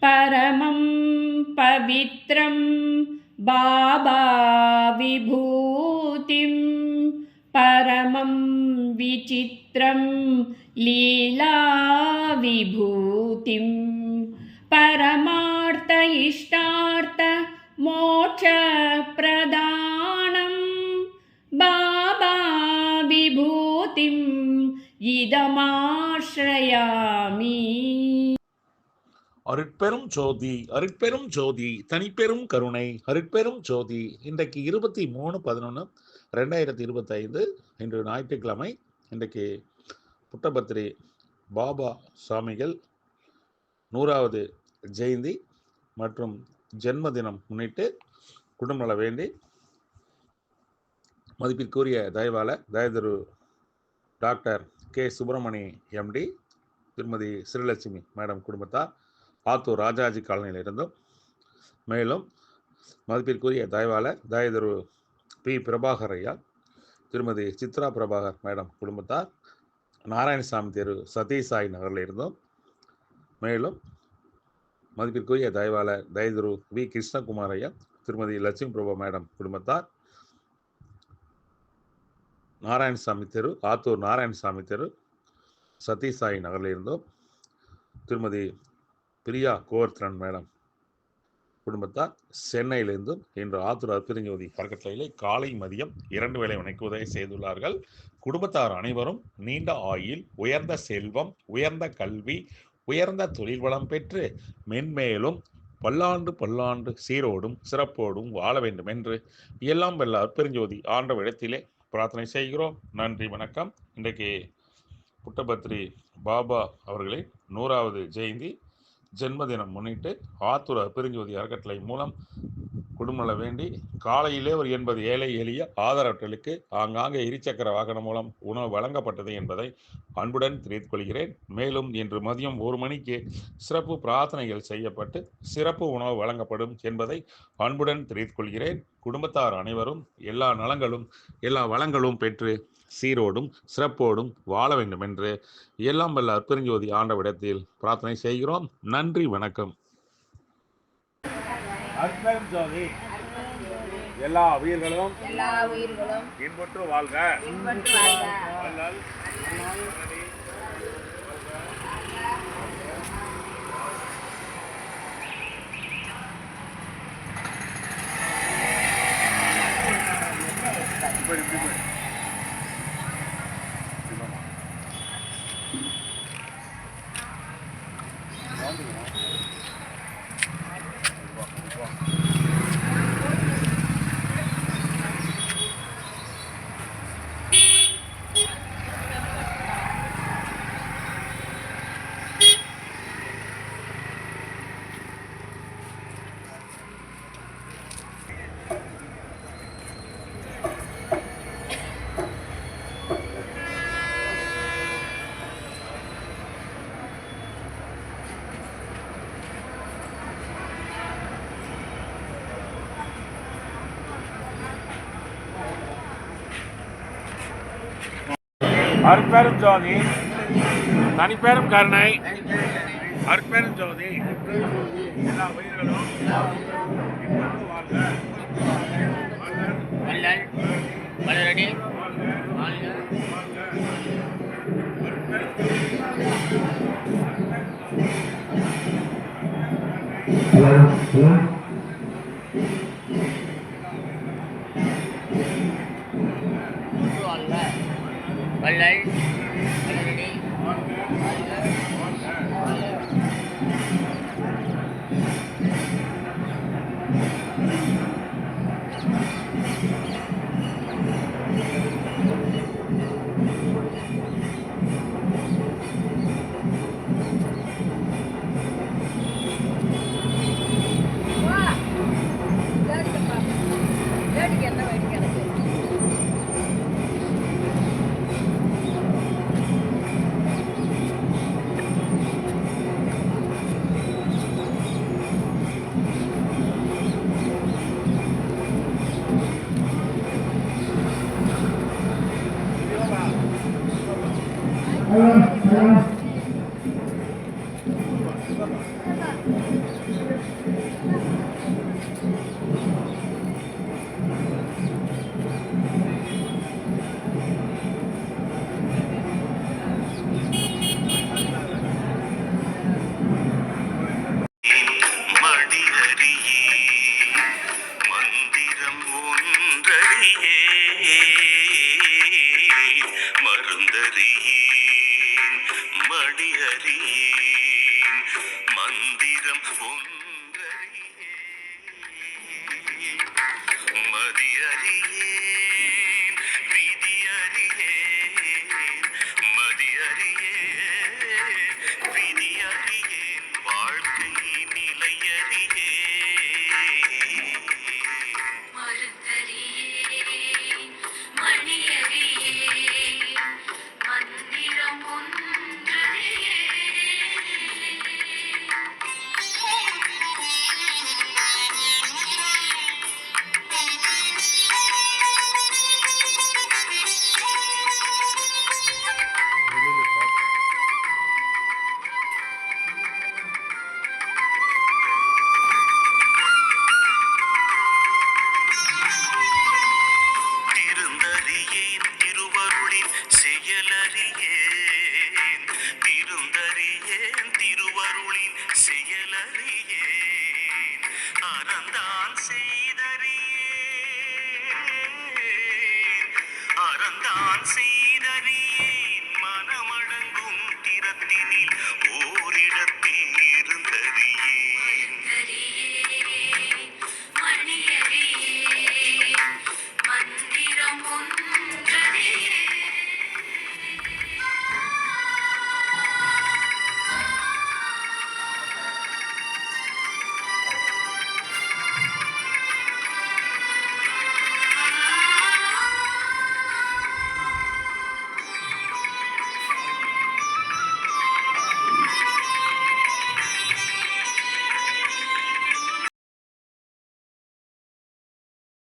परमं पवित्रं बाबा विभूतिं परमं विचित्रं लीला विभूतिं परमार्थ इष्टार्थ मोक्ष प्रदानं बाबा विभूतिं இதமாஸ்ரயாமி. அருட்பெரும் ஜோதி, அருட்பெரும் ஜோதி, தனிப்பெரும் கருணை, அருட்பெரும் ஜோதி. இன்றைக்கு 23/11/2025 இன்று ஞாயிற்றுக்கிழமை. இன்றைக்கு புட்டபர்த்ரி பாபா சாமிகள் 100வது ஜெயந்தி மற்றும் ஜென்மதினம் முன்னிட்டு குடும்பநல வேண்டி மதிப்பிற்குரிய தயவாளர் தயதிரு டாக்டர் கே சுப்பிரமணி எம்டி, திருமதி ஸ்ரீலட்சுமி மேடம் குடும்பத்தார் ஆத்தூர் ராஜாஜி காலனியில் இருந்தும், மேலும் மதிப்பிற்குரிய தயவாளர் தயதிரு பி பிரபாகர் ஐயா, திருமதி சித்ரா பிரபாகர் மேடம் குடும்பத்தார் நாராயணசாமி தெரு சதீசாய் நகரில் இருந்தும், மேலும் மதிப்பிற்குரிய தயவாளர் தயதிரு வி கிருஷ்ணகுமார் ஐயா, திருமதி லட்சுமி பிரபா மேடம் குடும்பத்தார் நாராயணசாமி தெரு ஆத்தூர் நாராயணசாமி தெரு சதீசாய் நகரில் இருந்தோம், திருமதி பிரியா கோவர்தனன் மேடம் குடும்பத்தார் சென்னையிலிருந்தும் இன்று ஆத்தூர் அற்புதஞ்சோதி அறக்கட்டளையிலே காலை மதியம் 2 வேளை வணங்குவதை செய்துள்ளார்கள். குடும்பத்தார் அனைவரும் நீண்ட ஆயுள், உயர்ந்த செல்வம், உயர்ந்த கல்வி, உயர்ந்த தொழில் வளம் பெற்று மென்மேலும் பல்லாண்டு பல்லாண்டு சீரோடும் சிறப்போடும் வாழ வேண்டும் என்று எல்லாம் வல்ல அற்பெருஞ்சோதி ஆண்டவரிடத்திலே பிரார்த்தனை செய்கிறோம். நன்றி, வணக்கம். இன்றைக்கு புட்டபர்த்ரி பாபா அவர்களின் 100வது ஜெயந்தி ஜென்மதினம் முன்னிட்டு ஆத்தூர் அற்பெருஞ்சோதி அறக்கட்டளை மூலம் குடும்பநல வேண்டி காலையிலே ஒரு 80 ஏழை எளிய ஆதரவற்றலுக்கு ஆங்காங்கே இருசக்கர வாகனம் மூலம் உணவு வழங்கப்பட்டது என்பதை அன்புடன் தெரிவித்துக் கொள்கிறேன். மேலும் இன்று மதியம் 1 மணிக்கு சிறப்பு பிரார்த்தனைகள் செய்யப்பட்டு சிறப்பு உணவு வழங்கப்படும் என்பதை அன்புடன் தெரிவித்துக் கொள்கிறேன். குடும்பத்தார் அனைவரும் எல்லா நலங்களும் எல்லா வளங்களும் பெற்று சீரோடும் சிறப்போடும் வாழ வேண்டும் என்று எல்லாம் வல்ல அற்பெருஞ்சோதி ஆண்டவிடத்தில் பிரார்த்தனை செய்கிறோம். நன்றி, வணக்கம். அற்பெரும் ஜோதி எல்லா உயிர்களும் இன்புற்று வாழ்க. அற்பெரும் ஜோதி, தனிப்பெரும் கருணை, அற்பெரும் ஜோதி எல்லா உயிர்களும் வள்ளல் வளரடி மந்திரம் ஒன்றறியே மதியறியேன் விதியறியேன் மதியறியேன் விதியறியேன் வாழ்க்கை நிலையறியேன் மறுத்தறியேன் மணியறியேன் மந்திரம் திருந்தறியேன் திருவருளின் செயலறியேன் திருந்தறியேன் திருவருளின் செயலறியேன் அறந்தான் செய்தறியேன் அறந்தான் செய்